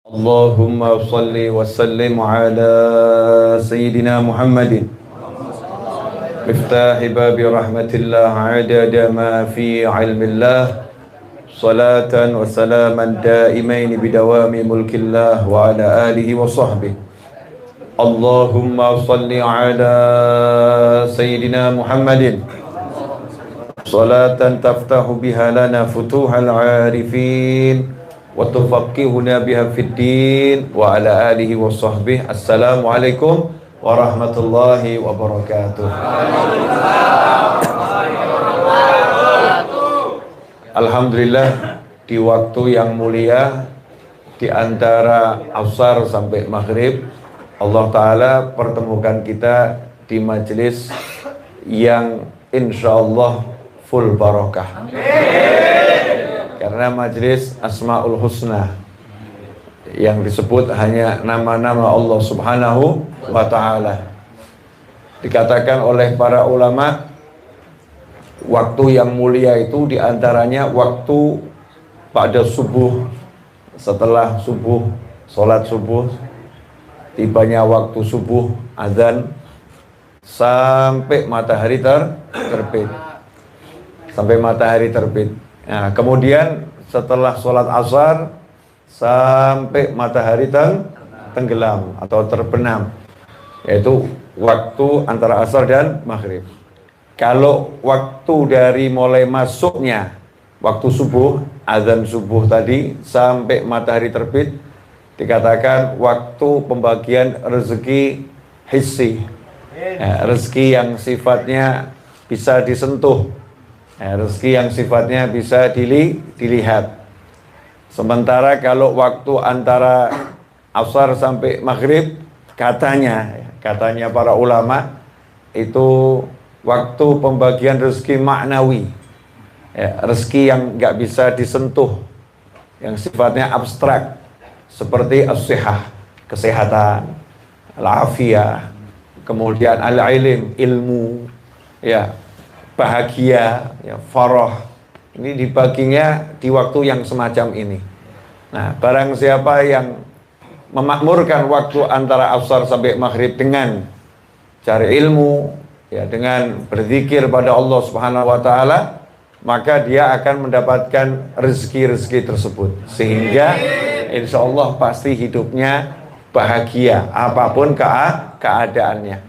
Allahumma salli wa sallim ala Sayyidina Muhammadin miftahi babi rahmatillah adada ma fi ilmillah salatan wa salaman daimaini bidawami mulkillah wa ala alihi wa sahbihi. Allahumma salli ala Sayyidina Muhammadin salatan taftahu biha lana futuhal arifin wa tufaqqihuna biha fid din wa ala alihi wa sahbihi. Assalamualaikum warahmatullahi wabarakatuh. Alhamdulillah, di waktu yang mulia di antara asar sampai maghrib, Allah Ta'ala pertemukan kita di majelis yang insyaallah full barokah. Karena majelis Asmaul Husna yang disebut hanya nama-nama Allah Subhanahu wa Ta'ala. Dikatakan oleh para ulama, waktu yang mulia itu diantaranya waktu pada subuh, setelah subuh, sholat subuh, tibanya waktu subuh, azan, sampai matahari terbit. Sampai matahari terbit. Nah, kemudian setelah sholat asar sampai matahari tenggelam atau terbenam, yaitu waktu antara asar dan maghrib. Kalau waktu dari mulai masuknya waktu subuh, azan subuh tadi sampai matahari terbit, dikatakan waktu pembagian rezeki hissi, rezeki yang sifatnya bisa disentuh, rezeki yang sifatnya bisa dilihat. Sementara kalau waktu antara asar sampai maghrib, katanya para ulama, itu waktu pembagian rezeki maknawi, rezeki yang nggak bisa disentuh, yang sifatnya abstrak, seperti as-sihah, kesehatan, al-afiyah, kemudian al-ilm, ilmu, bahagia, farah. Ini dibaginya di waktu yang semacam ini. Nah, barang siapa yang memakmurkan waktu antara asar sampai maghrib dengan cari ilmu, dengan berzikir pada Allah Subhanahu wa Ta'ala, maka dia akan mendapatkan rezeki-rezeki tersebut, sehingga insya Allah pasti hidupnya bahagia apapun keadaannya.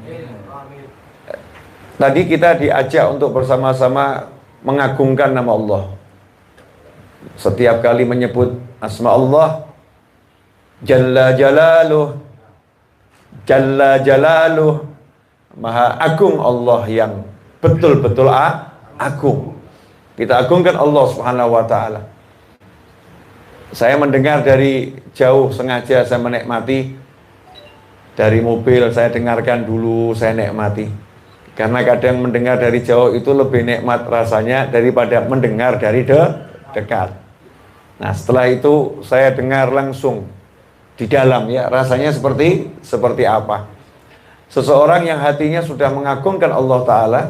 Tadi kita diajak untuk bersama-sama mengagungkan nama Allah. Setiap kali menyebut asma Allah, Jalla Jalaluh, Jalla Jalaluh, Maha Agung Allah yang betul-betul agung. Kita agungkan Allah Subhanahu wa Ta'ala. Saya mendengar dari jauh, sengaja saya menikmati dari mobil, saya dengarkan dulu, saya nikmati. Karena kadang mendengar dari jauh itu lebih nikmat rasanya daripada mendengar dari dekat. Nah, setelah itu saya dengar langsung di dalam, rasanya seperti apa. Seseorang yang hatinya sudah mengagungkan Allah Ta'ala,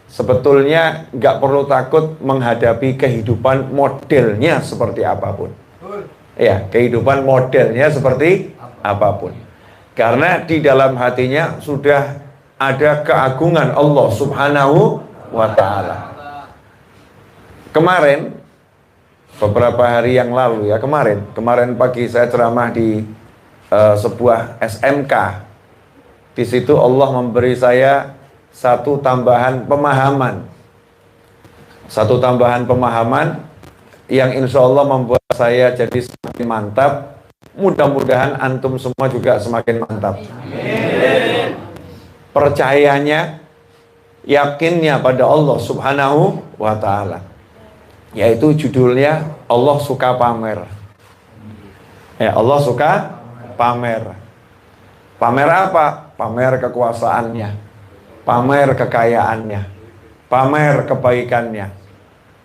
sebetulnya nggak perlu takut menghadapi kehidupan modelnya seperti apapun. Kehidupan modelnya seperti apapun. Karena di dalam hatinya sudah ada keagungan Allah Subhanahu wa Ta'ala. Kemarin, beberapa hari yang lalu kemarin pagi saya ceramah di sebuah SMK. Di situ Allah memberi saya satu tambahan pemahaman yang insya Allah membuat saya jadi semakin mantap. Mudah-mudahan antum semua juga semakin mantap. Percayanya, yakinnya pada Allah Subhanahu wa Ta'ala, yaitu judulnya Allah suka pamer. Allah suka pamer. Pamer apa? Pamer kekuasaannya, pamer kekayaannya, pamer kebaikannya,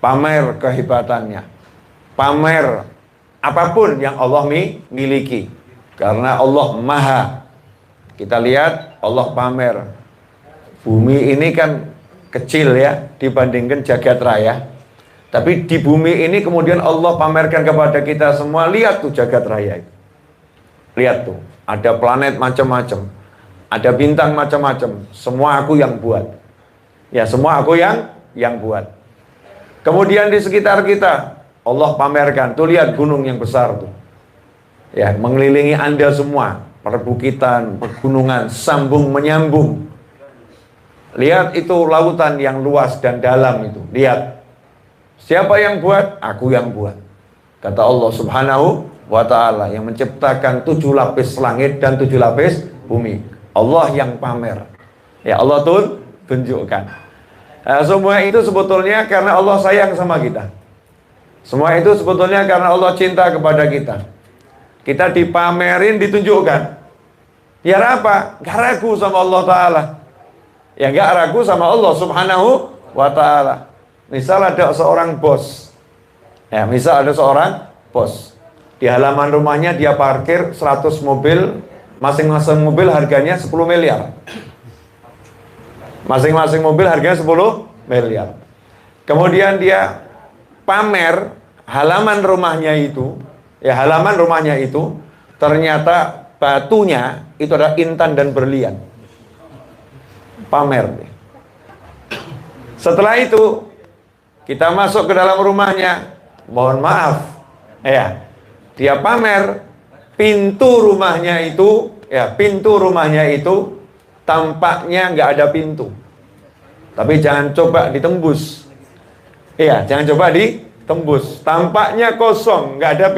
pamer kehebatannya, pamer apapun yang Allah miliki. Karena Allah maha. Kita lihat Allah pamer. Bumi ini kan kecil dibandingkan jagat raya. Tapi di bumi ini kemudian Allah pamerkan kepada kita semua, lihat tuh jagat raya itu. Lihat tuh, ada planet macam-macam, ada bintang macam-macam, semua aku yang buat. Ya, semua aku yang buat. Kemudian di sekitar kita, Allah pamerkan, tuh lihat gunung yang besar tuh. Ya, mengelilingi Anda semua, perbukitan, pegunungan, sambung menyambung. Lihat itu lautan yang luas dan dalam itu. Lihat. Siapa yang buat? Aku yang buat. Kata Allah Subhanahu wa ta'ala yang menciptakan 7 lapis langit dan 7 lapis bumi. Allah yang pamer. Ya, Allah tunjukkan. Nah, semua itu sebetulnya karena Allah sayang sama kita. Semua itu sebetulnya karena Allah cinta kepada kita. Kita dipamerin, ditunjukkan. Ya apa? Gak ragu sama Allah Ta'ala. Ya gak ragu sama Allah Subhanahu wa ta'ala. Misal ada seorang bos. Ya, misal ada seorang bos. Di halaman rumahnya dia parkir 100 mobil. Masing-masing mobil harganya 10 miliar. Masing-masing mobil harganya 10 miliar. Kemudian dia pamer halaman rumahnya itu. Ya, halaman rumahnya itu ternyata batunya itu adalah intan dan berlian. Pamer. Setelah itu kita masuk ke dalam rumahnya. Mohon maaf. Ya. Dia pamer pintu rumahnya itu, ya, pintu rumahnya itu tampaknya nggak ada pintu. Tapi jangan coba ditembus. Iya, jangan coba ditembus. Tampaknya kosong, nggak ada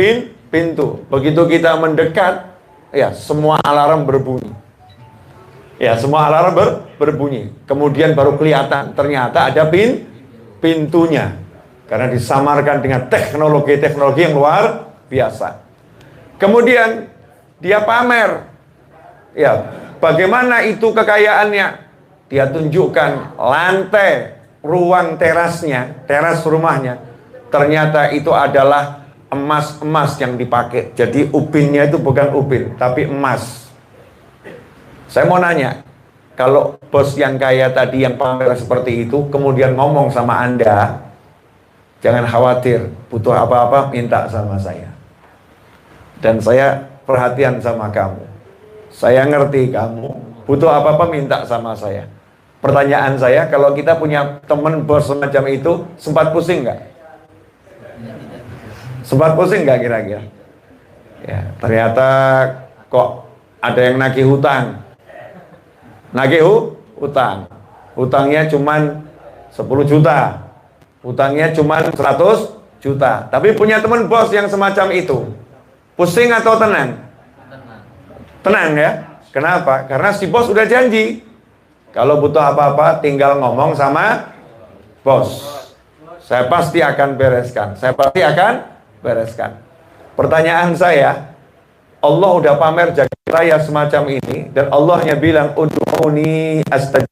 pintu. Begitu kita mendekat, ya, semua alarm berbunyi. Ya, semua alarm berbunyi. Kemudian baru kelihatan ternyata ada pintunya. Karena disamarkan dengan teknologi-teknologi yang luar biasa. Kemudian dia pamer. Ya, bagaimana itu kekayaannya? Dia tunjukkan lantai ruang terasnya, teras rumahnya. Ternyata itu adalah emas-emas yang dipakai. Jadi ubinnya itu bukan ubin, tapi emas. Saya mau nanya, kalau bos yang kaya tadi yang pamer seperti itu, kemudian ngomong sama Anda, jangan khawatir, butuh apa-apa minta sama saya. Dan saya perhatian sama kamu. Saya ngerti kamu, butuh apa-apa minta sama saya. Pertanyaan saya, kalau kita punya teman bos semacam itu, sempat pusing nggak? Sempat pusing nggak kira-kira? Ya, ternyata kok ada yang nagih hutang. Nagih hutang. Hutangnya cuman 10 juta. Hutangnya cuman 100 juta. Tapi punya teman bos yang semacam itu. Pusing atau tenang? Tenang ya. Kenapa? Karena si bos udah janji. Kalau butuh apa-apa tinggal ngomong sama bos. Saya pasti akan bereskan. Saya pasti akan bereskan. Pertanyaan saya, Allah udah pamer jagat raya semacam ini dan Allahnya bilang ud'uni astajib.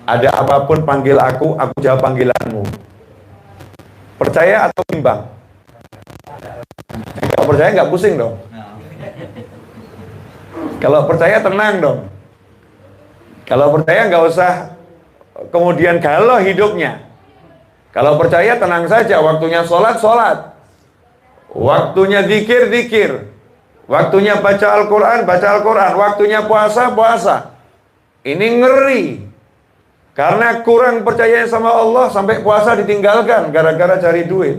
Ada apapun panggil aku jawab panggilanmu. Percaya atau bimbang? Kalau percaya nggak pusing dong. Kalau percaya tenang dong. Kalau percaya nggak usah kemudian galau hidupnya. Kalau percaya tenang saja, waktunya sholat, sholat. Waktunya zikir, zikir. Waktunya baca Al-Quran, baca Al-Quran. Waktunya puasa, puasa. Ini ngeri. Karena kurang percaya sama Allah sampai puasa ditinggalkan gara-gara cari duit.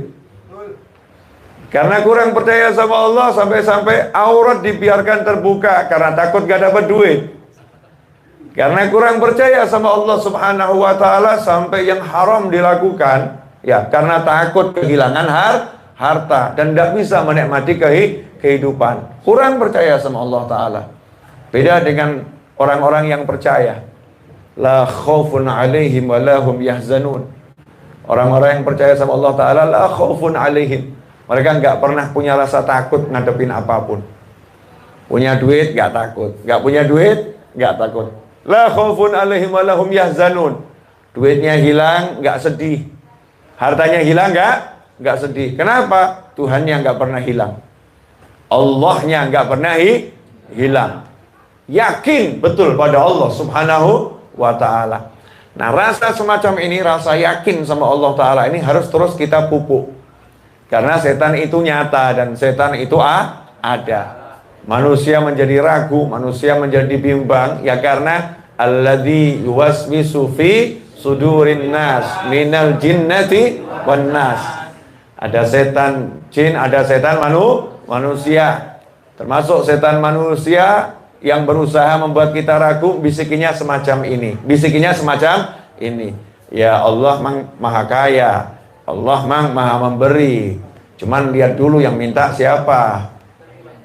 Karena kurang percaya sama Allah sampai aurat dibiarkan terbuka karena takut gak dapat duit. Karena kurang percaya sama Allah Subhanahu wa ta'ala sampai yang haram dilakukan, ya, karena takut kehilangan harta dan tidak bisa menikmati kehidupan. Kurang percaya sama Allah ta'ala. Beda dengan orang-orang yang percaya. La khaufun alaihim wa lahum yahzanun. Orang-orang yang percaya sama Allah ta'ala, la khaufun alaihim. Mereka nggak pernah punya rasa takut ngadepin apapun. Punya duit nggak takut, nggak punya duit nggak takut. La khaufun alaihim wa lahum yahzanun. Duitnya hilang nggak sedih, hartanya hilang nggak sedih. Kenapa? Tuhannya nggak pernah hilang, Allahnya nggak pernah hilang. Yakin betul pada Allah Subhanahu wa ta'ala. Nah, rasa semacam ini, rasa yakin sama Allah ta'ala ini harus terus kita pupuk. Karena setan itu nyata dan setan itu ada. Manusia menjadi ragu, manusia menjadi bimbang, ya karena alladzi yuwaswisu fi sudurin nas minal jinnati wan nas. Ada setan jin, ada setan manusia. Termasuk setan manusia yang berusaha membuat kita ragu, bisikinya semacam ini. Ya Allah maha kaya, Allah maha memberi. Cuman lihat dulu yang minta siapa.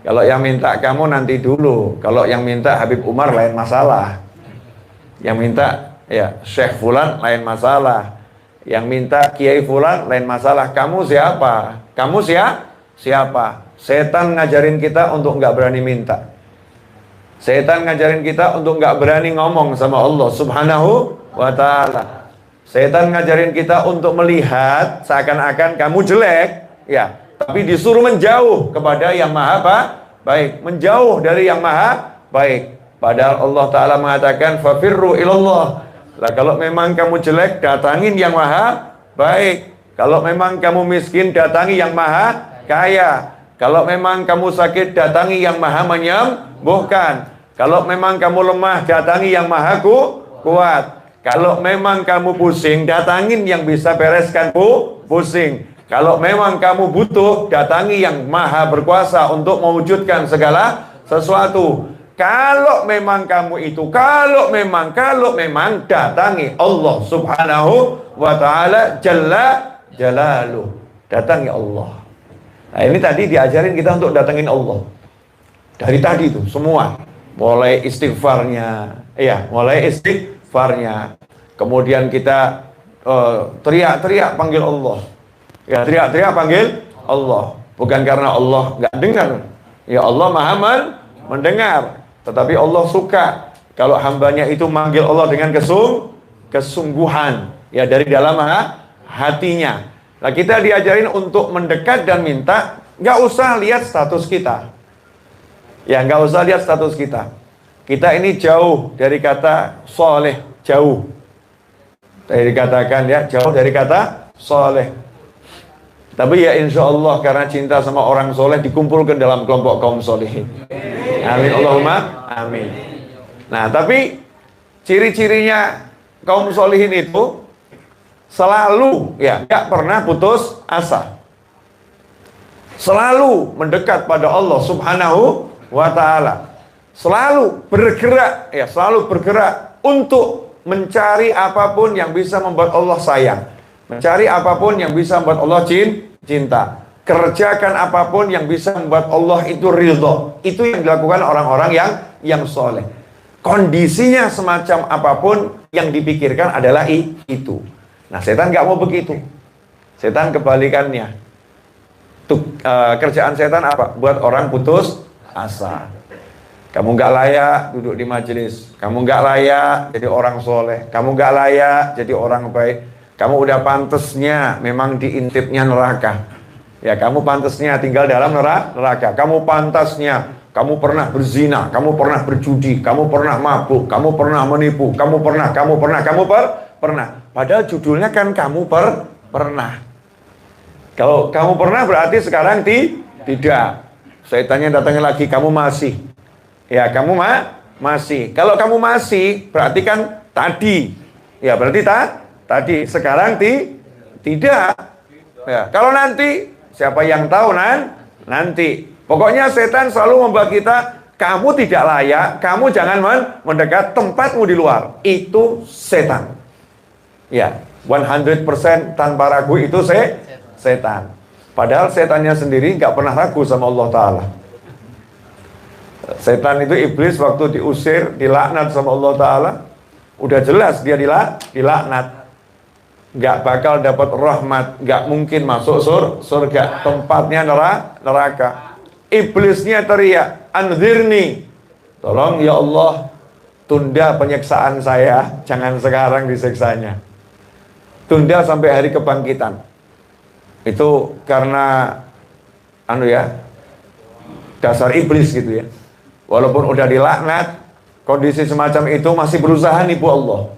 Kalau yang minta kamu nanti dulu. Kalau yang minta Habib Umar lain masalah. Yang minta ya Syekh Fulan lain masalah. Yang minta Kiai Fulan lain masalah. Kamu siapa? Siapa? Setan ngajarin kita untuk nggak berani minta. Setan ngajarin kita untuk nggak berani ngomong sama Allah Subhanahu wa ta'ala. Setan ngajarin kita untuk melihat seakan-akan kamu jelek, ya, tapi disuruh menjauh kepada yang maha baik, menjauh dari yang maha baik. Padahal Allah Ta'ala mengatakan fafirru ilallah. Lah kalau memang kamu jelek, datangin yang maha baik. Kalau memang kamu miskin, datangi yang maha kaya. Kalau memang kamu sakit, datangi yang maha menyembuhkan. Kalau memang kamu lemah, datangi yang maha kuat. Kalau memang kamu pusing, datangin yang bisa bereskan pusing. Kalau memang kamu butuh, datangi yang maha berkuasa untuk mewujudkan segala sesuatu. Kalau memang kamu itu, kalau memang datangi Allah Subhanahu wa ta'ala Jalla Jalaluh. Datangi Allah. Nah, ini tadi diajarin kita untuk datangin Allah. Dari tadi itu semua. Mulai istighfarnya, kemudian kita teriak-teriak panggil Allah. Ya, teriak-teriak panggil Allah. Bukan karena Allah nggak dengar. Ya Allah maha mendengar. Tetapi Allah suka kalau hambanya itu manggil Allah dengan kesungguhan. Ya, dari dalam hatinya. Nah, kita diajarin untuk mendekat dan minta, nggak usah lihat status kita. Ya, nggak usah lihat status kita. Kita ini jauh dari kata soleh, jauh. Dari dikatakan ya, jauh dari kata soleh. Tapi ya insya Allah karena cinta sama orang soleh dikumpulkan dalam kelompok kaum solehin. Amin Allahumma amin. Nah, tapi ciri-cirinya kaum solehin itu selalu ya nggak pernah putus asa. Selalu mendekat pada Allah Subhanahu wa ta'ala. Selalu bergerak untuk mencari apapun yang bisa membuat Allah sayang. Mencari apapun yang bisa membuat Allah cinta. Kerjakan apapun yang bisa membuat Allah itu ridho. Itu yang dilakukan orang-orang yang soleh. Kondisinya semacam apapun yang dipikirkan adalah itu. Nah, setan nggak mau begitu. Setan kebalikannya. Kerjaan setan apa? Buat orang putus asa. Kamu nggak layak duduk di majelis. Kamu nggak layak jadi orang soleh. Kamu nggak layak jadi orang baik. Kamu udah pantesnya memang diintipnya neraka. Ya, kamu pantasnya tinggal dalam neraka. Kamu pantasnya, kamu pernah berzina, kamu pernah berjudi, kamu pernah mabuk, kamu pernah menipu, kamu pernah. Padahal judulnya kan kamu pernah. Kalau kamu pernah berarti sekarang tidak. Setannya datangnya lagi, kamu masih. Ya, kamu masih. Kalau kamu masih, berarti kan tadi. Ya, berarti tadi. Sekarang tidak. Ya, kalau nanti, siapa yang tahu nanti. Pokoknya setan selalu membuat kita, kamu tidak layak, kamu jangan mendekat, tempatmu di luar. Itu setan. Ya, 100% tanpa ragu itu setan. Padahal setannya sendiri nggak pernah ragu sama Allah Ta'ala. Setan itu iblis waktu diusir, dilaknat sama Allah Ta'ala. Udah jelas dia dilaknat. Nggak bakal dapat rahmat, nggak mungkin masuk surga, tempatnya neraka. Iblisnya teriak, anzirni, tolong ya Allah, tunda penyiksaan saya, jangan sekarang disiksanya. Tunda sampai hari kebangkitan. Itu karena dasar iblis gitu ya. Walaupun udah dilaknat, kondisi semacam itu masih berusaha nipu Allah.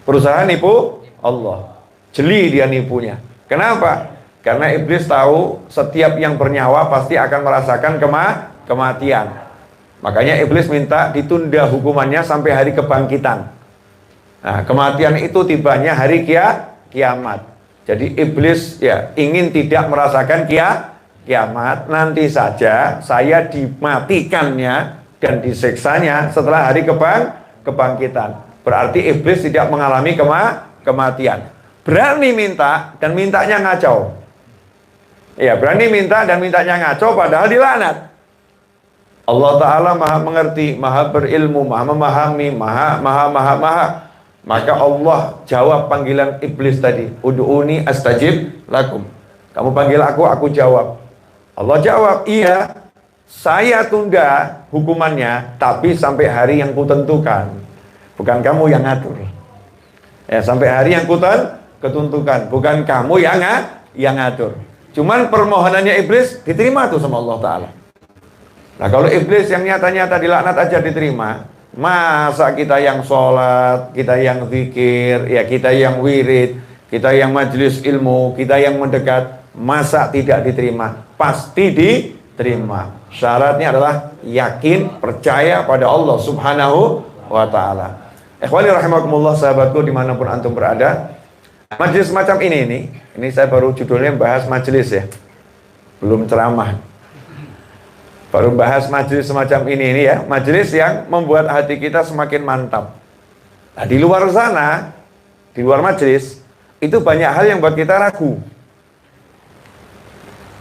Berusaha nipu Allah. Jeli dia nipunya. Kenapa? Karena iblis tahu setiap yang bernyawa pasti akan merasakan kematian. Makanya iblis minta ditunda hukumannya sampai hari kebangkitan. Nah, kematian itu tibanya hari kiamat. Jadi iblis ya ingin tidak merasakan kiamat. Nanti saja saya dimatikannya dan diseksanya setelah hari kebangkitan. Berarti iblis tidak mengalami kematian. Berani minta dan mintanya ngacau. Ya, berani minta dan mintanya ngaco padahal dilaknat. Allah Ta'ala maha mengerti, maha berilmu, maha memahami, maha. Maka Allah jawab panggilan iblis tadi. Ud'uni astajib lakum. Kamu panggil aku jawab. Allah jawab, iya, saya tunda hukumannya, tapi sampai hari yang kutentukan. Bukan kamu yang ngatur. Ya, sampai hari yang ketentukan. Bukan kamu yang ngatur. Cuman permohonannya iblis diterima tuh sama Allah Ta'ala. Nah, kalau iblis yang nyata-nyata dilaknat aja diterima, masa kita yang sholat, kita yang zikir, ya kita yang wirid, kita yang majelis ilmu, kita yang mendekat, masa tidak diterima? Pasti diterima. Syaratnya adalah yakin, percaya pada Allah Subhanahu wa Ta'ala. Ikhwani rahimakumullah, sahabatku dimanapun antum berada, majelis macam ini saya baru judulnya bahas majelis ya, belum ceramah. Baru bahas majelis semacam ini ya, majelis yang membuat hati kita semakin mantap. Nah, di luar sana, di luar majelis, itu banyak hal yang buat kita ragu.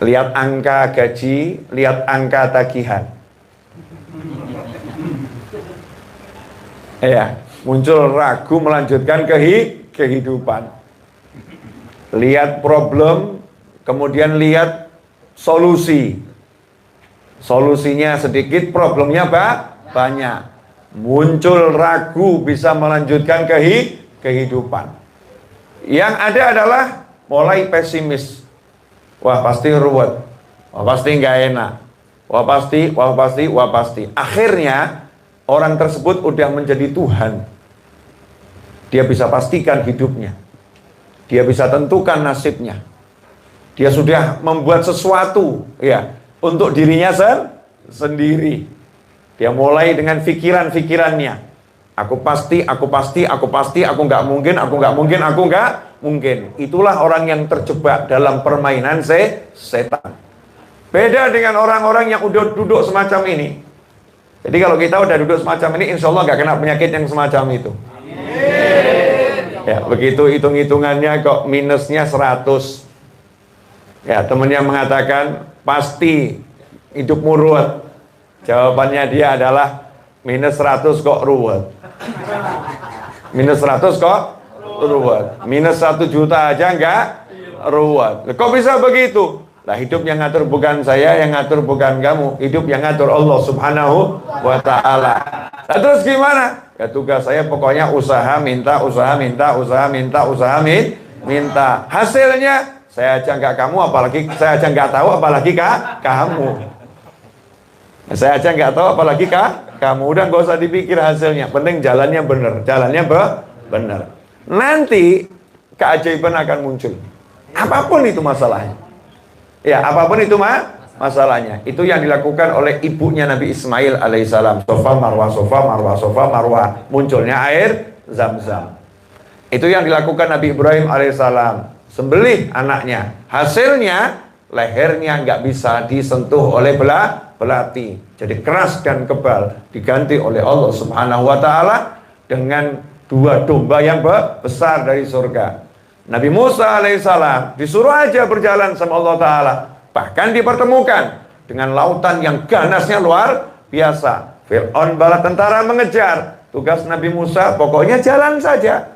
Lihat angka gaji, lihat angka tagihan. Ya, muncul ragu melanjutkan kehidupan. Lihat problem, kemudian lihat solusi. Solusinya sedikit, problemnya banyak. Muncul ragu bisa melanjutkan kehidupan. Yang ada adalah mulai pesimis. Wah pasti ruwet. Wah pasti nggak enak. Wah pasti. Akhirnya orang tersebut udah menjadi Tuhan. Dia bisa pastikan hidupnya. Dia bisa tentukan nasibnya. Dia sudah membuat sesuatu ya untuk dirinya sendiri. Dia mulai dengan pikiran-pikirannya. Aku pasti, aku nggak mungkin. Itulah orang yang terjebak dalam permainan setan. Beda dengan orang-orang yang udah duduk semacam ini. Jadi kalau kita udah duduk semacam ini, insya Allah nggak kena penyakit yang semacam itu. Ya, begitu hitung-hitungannya kok minusnya 100. Ya, temannya mengatakan pasti hidupmu ruwet. Jawabannya dia adalah minus 100 kok ruwet. Minus 100 kok ruwet. Minus 1 juta aja enggak ruwet. Kok bisa begitu? Lah hidup yang ngatur bukan saya, yang ngatur bukan kamu. Hidup yang ngatur Allah Subhanahu wa Ta'ala. Nah, terus gimana? Ya tugas saya pokoknya usaha minta. Hasilnya saya aja nggak tahu apalagi kamu. Saya aja nggak tahu apalagi kamu. Udah nggak usah dipikir hasilnya. Penting jalannya benar. Nanti keajaiban akan muncul. Apapun itu masalahnya. Ya, apapun itu masalahnya. Itu yang dilakukan oleh ibunya Nabi Ismail alaihissalam. Sofa marwah. Munculnya air Zam-Zam. Itu yang dilakukan Nabi Ibrahim alaihissalam. Sembelih anaknya. Hasilnya lehernya nggak bisa disentuh oleh belati. Jadi keras dan kebal. Diganti oleh Allah Subhanahu wa Ta'ala dengan 2 domba yang besar dari surga. Nabi Musa alaihissalam disuruh aja berjalan sama Allah Ta'ala. Bahkan dipertemukan dengan lautan yang ganasnya luar biasa. Fir'aun bala tentara mengejar. Tugas Nabi Musa pokoknya jalan saja.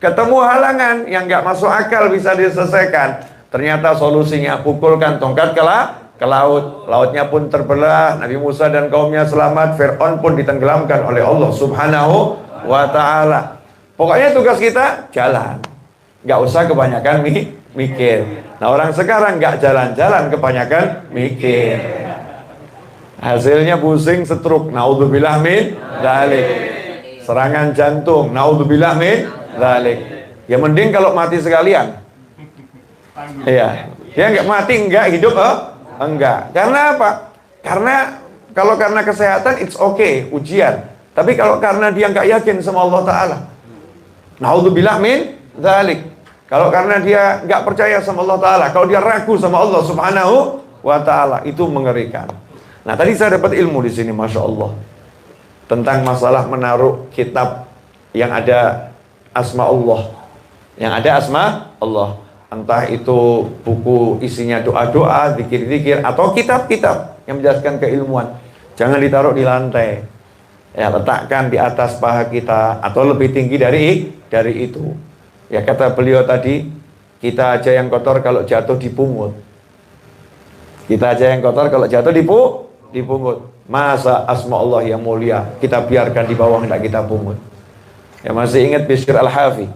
Ketemu halangan yang gak masuk akal bisa diselesaikan. Ternyata solusinya pukulkan tongkat ke laut. Lautnya pun terbelah. Nabi Musa dan kaumnya selamat. Fir'aun pun ditenggelamkan oleh Allah Subhanahu wa Ta'ala. Pokoknya tugas kita jalan. Gak usah kebanyakan mikir. Nah, orang sekarang gak jalan-jalan, kebanyakan mikir. Hasilnya pusing, stroke. Naudzubillah min dzalik. Serangan jantung. Naudzubillah min dzalik. Ya mending kalau mati sekalian. Iya. Dia nggak mati, enggak hidup, enggak. Karena apa? Karena Kalau karena kesehatan, it's okay, ujian. Tapi kalau karena dia nggak yakin sama Allah Ta'ala, naudzubillah min dzalik. Kalau karena dia nggak percaya sama Allah Ta'ala, kalau dia ragu sama Allah Subhanahu wa Ta'ala, itu mengerikan. Nah, tadi saya dapat ilmu di sini, Masya Allah, tentang masalah menaruh kitab yang ada asma Allah. Yang ada asma Allah. Entah itu buku isinya doa-doa, zikir-zikir, atau kitab-kitab yang menjelaskan keilmuan. Jangan ditaruh di lantai. Ya, letakkan di atas paha kita, atau lebih tinggi dari itu. Ya, kata beliau tadi, kita aja yang kotor kalau jatuh dipungut. Kita aja yang kotor kalau jatuh dipungut. Masa asma Allah yang mulia kita biarkan di bawah, tidak kita pungut. Ya, masih ingat Bishr Al-Hafi?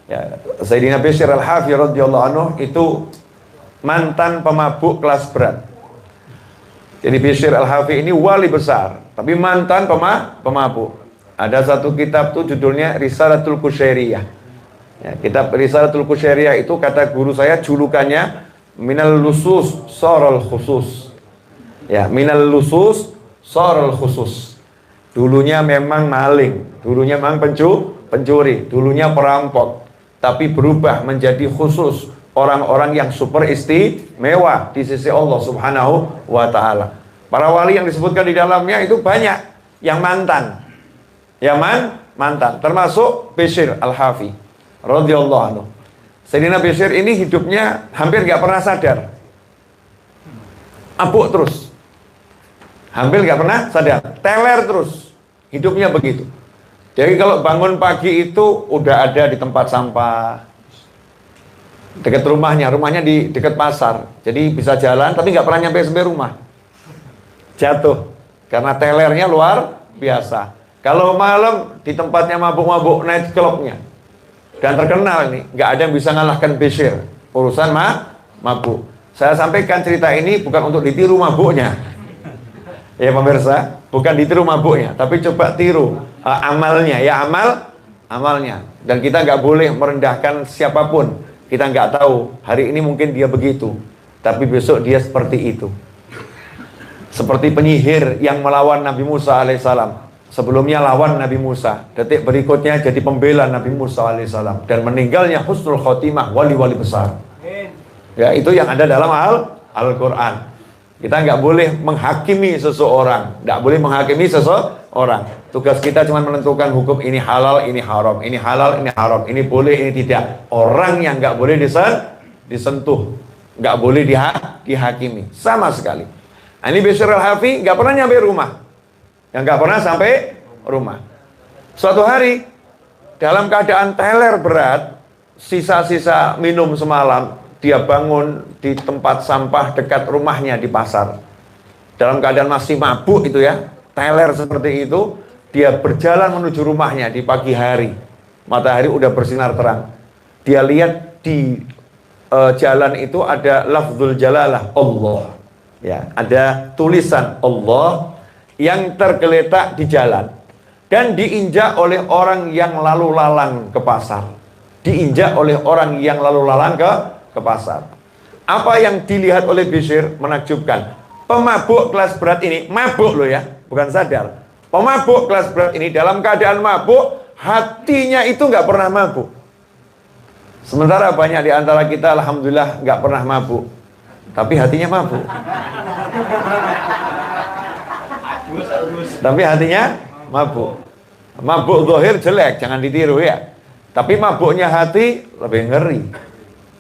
Ya, Sayyidina Bishr Al-Hafi radhiyallahu anhu itu mantan pemabuk kelas berat. Jadi Bishr Al-Hafi ini wali besar, tapi mantan pemabuk. Ada satu kitab tuh judulnya Risalatul Kusyairiyah. Ya, kitab Risalatul Kusyairiyah itu kata guru saya julukannya minal lusus sorol khusus. Ya, minal lusus sorol khusus. Dulunya memang maling, dulunya memang pencuri, dulunya perampok, tapi berubah menjadi khusus, orang-orang yang super istimewa di sisi Allah Subhanahu wa Ta'ala. Para wali yang disebutkan di dalamnya itu banyak yang mantan, mantan, termasuk Bishr Al-Hafi radhiyallahu anhu. Sayyidina Bishr ini hidupnya hampir nggak pernah sadar, mabuk terus, hampir nggak pernah sadar, teler terus, hidupnya begitu. Jadi kalau bangun pagi itu udah ada di tempat sampah dekat rumahnya di dekat pasar, jadi bisa jalan tapi nggak pernah nyampe rumah, jatuh karena telernya luar biasa. Kalau malam di tempatnya mabuk-mabuk night clubnya, dan terkenal ini, nggak ada yang bisa ngalahkan Bishr urusan mabuk. Saya sampaikan cerita ini bukan untuk ditiru mabuknya, ya pemirsa, bukan ditiru mabuknya, tapi coba tiru amalnya, ya amalnya. Dan kita nggak boleh merendahkan siapapun. Kita nggak tahu hari ini mungkin dia begitu, tapi besok dia seperti itu. Seperti penyihir yang melawan Nabi Musa alaihissalam. Sebelumnya lawan Nabi Musa, detik berikutnya jadi pembela Nabi Musa alaihissalam, dan meninggalnya husnul khotimah, wali-wali besar. Ya, itu yang ada dalam Al-Quran. Kita nggak boleh menghakimi seseorang, nggak boleh menghakimi seseorang. Tugas kita cuma menentukan hukum ini halal, ini haram, ini halal, ini haram, ini boleh, ini tidak. Orang yang nggak boleh disentuh, nggak boleh dihakimi sama sekali. Nah, ini Bishr Al-Hafi nggak pernah nyampe rumah, yang nggak pernah sampai rumah. Suatu hari dalam keadaan teler berat, sisa-sisa minum semalam, dia bangun di tempat sampah dekat rumahnya di pasar. Dalam keadaan masih mabuk itu ya, teler seperti itu, dia berjalan menuju rumahnya di pagi hari. Matahari udah bersinar terang. Dia lihat di jalan itu ada lafzul jalalah, Allah. Ya, ada tulisan Allah yang tergeletak di jalan dan diinjak oleh orang yang lalu lalang ke pasar. Diinjak oleh orang yang lalu lalang ke pasar. Apa yang dilihat oleh Bishr menakjubkan. Pemabuk kelas berat ini, mabuk loh ya, bukan sadar. Pemabuk kelas berat ini dalam keadaan mabuk, hatinya itu nggak pernah mabuk. Sementara banyak di antara kita alhamdulillah nggak pernah mabuk, tapi hatinya mabuk. Tapi hatinya mabuk. Mabuk zahir jelek, jangan ditiru ya. Tapi mabuknya hati lebih ngeri.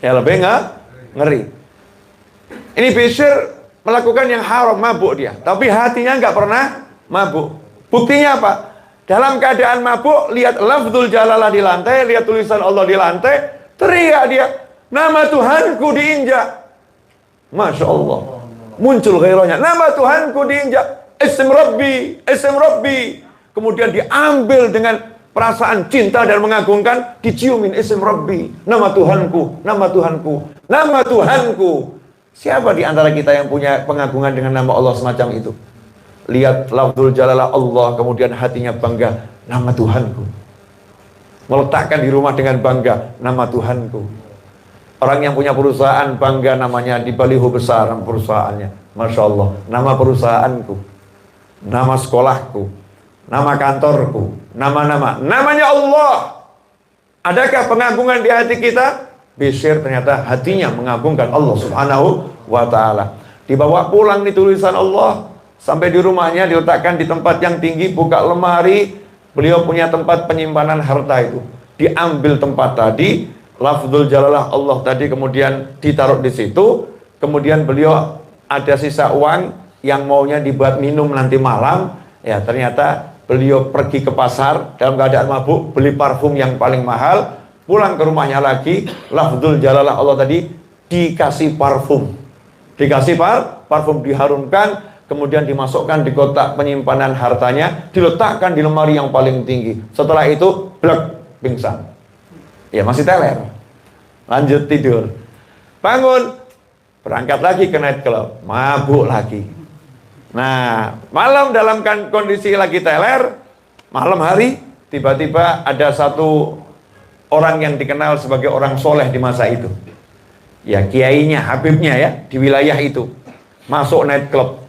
Ya, lebih ngeri. Ini Bishr melakukan yang haram, mabuk dia, tapi hatinya nggak pernah mabuk. Buktinya apa? Dalam keadaan mabuk, lihat lafzul jalalah di lantai, lihat tulisan Allah di lantai, teriak dia, nama Tuhanku diinjak. Masya Allah, muncul gairahnya, nama Tuhanku diinjak, ism Rabbi. Kemudian diambil dengan perasaan cinta dan mengagungkan, diciumin ism Rabbi, nama Tuhanku, nama Tuhanku, nama Tuhanku. Siapa di antara kita yang punya pengagungan dengan nama Allah semacam itu? Lihat lafzul jalalah Allah, kemudian hatinya bangga, nama Tuhanku. Meletakkan di rumah dengan bangga, nama Tuhanku. Orang yang punya perusahaan bangga namanya di baliho besar perusahaannya. Masya Allah, nama perusahaanku. nama sekolahku, nama kantorku, namanya Allah. Adakah pengagungan di hati kita? Bishr ternyata hatinya mengagungkan Allah Subhanahu wa ta'ala. Dibawa pulang nih tulisan Allah, sampai di rumahnya diletakkan di tempat yang tinggi, buka lemari, beliau punya tempat penyimpanan harta itu. Diambil tempat tadi, lafzul jalalah Allah tadi kemudian ditaruh di situ, kemudian beliau ada sisa uang yang maunya dibuat minum nanti malam, ya ternyata beliau pergi ke pasar dalam keadaan mabuk, beli parfum yang paling mahal, pulang ke rumahnya lagi, lafzul jalalah Allah tadi dikasih parfum. Dikasih parfum diharumkan, kemudian dimasukkan di kotak penyimpanan hartanya, diletakkan di lemari yang paling tinggi. Setelah itu, blek, pingsan. Ya masih teler. Lanjut tidur. Bangun, berangkat lagi ke night club, mabuk lagi. Nah, malam dalam kondisi lagi teler, malam hari tiba-tiba ada satu orang yang dikenal sebagai orang soleh di masa itu. Ya, kiainya, habibnya ya, di wilayah itu. Masuk night club.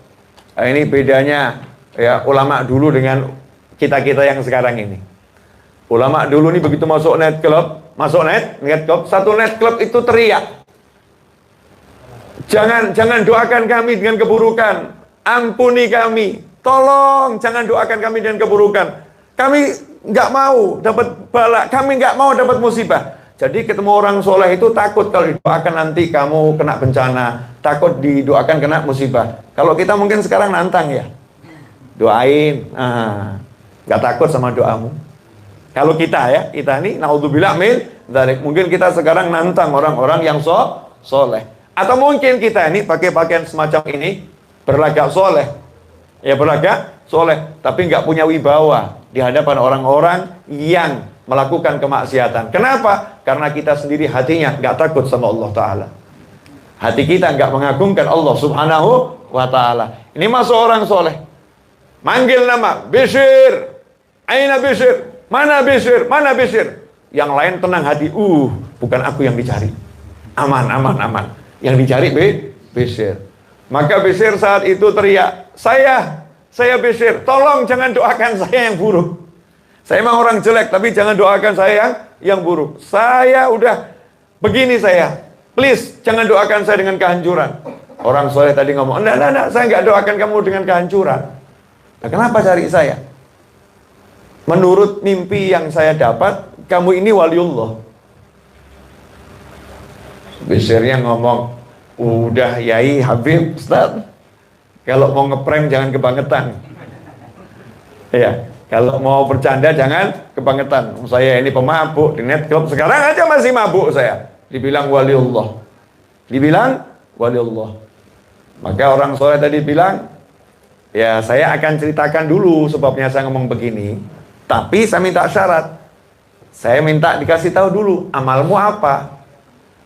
Nah, ini bedanya ya ulama dulu dengan kita-kita yang sekarang ini. Ulama dulu ini begitu masuk night club, satu night club itu teriak. Jangan doakan kami dengan keburukan. Ampuni kami, tolong jangan doakan kami dengan keburukan. Kami nggak mau dapat bala, kami nggak mau dapat musibah. Jadi ketemu orang soleh itu takut kalau didoakan nanti kamu kena bencana, takut didoakan kena musibah. Kalau kita mungkin sekarang nantang ya, doain, nggak takut sama doamu. Kalau kita ini naudzubillah min dzalik, mungkin kita sekarang nantang orang-orang yang soleh. Atau mungkin kita ini pakai pakaian semacam ini, berlagak soleh, tapi nggak punya wibawa di hadapan orang-orang yang melakukan kemaksiatan. Kenapa? Karena kita sendiri hatinya nggak takut sama Allah Ta'ala. Hati kita nggak mengagungkan Allah Subhanahu wa Ta'ala. Ini masuk orang soleh, manggil nama, Bishr, aina Bishr, mana Bishr, mana Bishr. Yang lain tenang hati, bukan aku yang dicari, aman. Yang dicari Bishr. Maka Bishr saat itu teriak, saya Bishr, tolong jangan doakan saya yang buruk. Saya memang orang jelek, tapi jangan doakan saya yang buruk. Saya udah begini please jangan doakan saya dengan kehancuran. Orang soleh tadi ngomong, enggak, saya nggak doakan kamu dengan kehancuran. Nah, kenapa cari saya? Menurut mimpi yang saya dapat, kamu ini waliullah. Bishrnya ngomong, udah Yai Habib Ustaz, kalau mau ngeprank jangan kebangetan. Ya, kalau mau bercanda jangan kebangetan. Saya ini pemabuk di net club, sekarang aja masih mabuk saya. Dibilang waliullah. Maka orang soleh tadi bilang, ya saya akan ceritakan dulu sebabnya saya ngomong begini, tapi saya minta syarat. Saya minta dikasih tahu dulu, amalmu apa?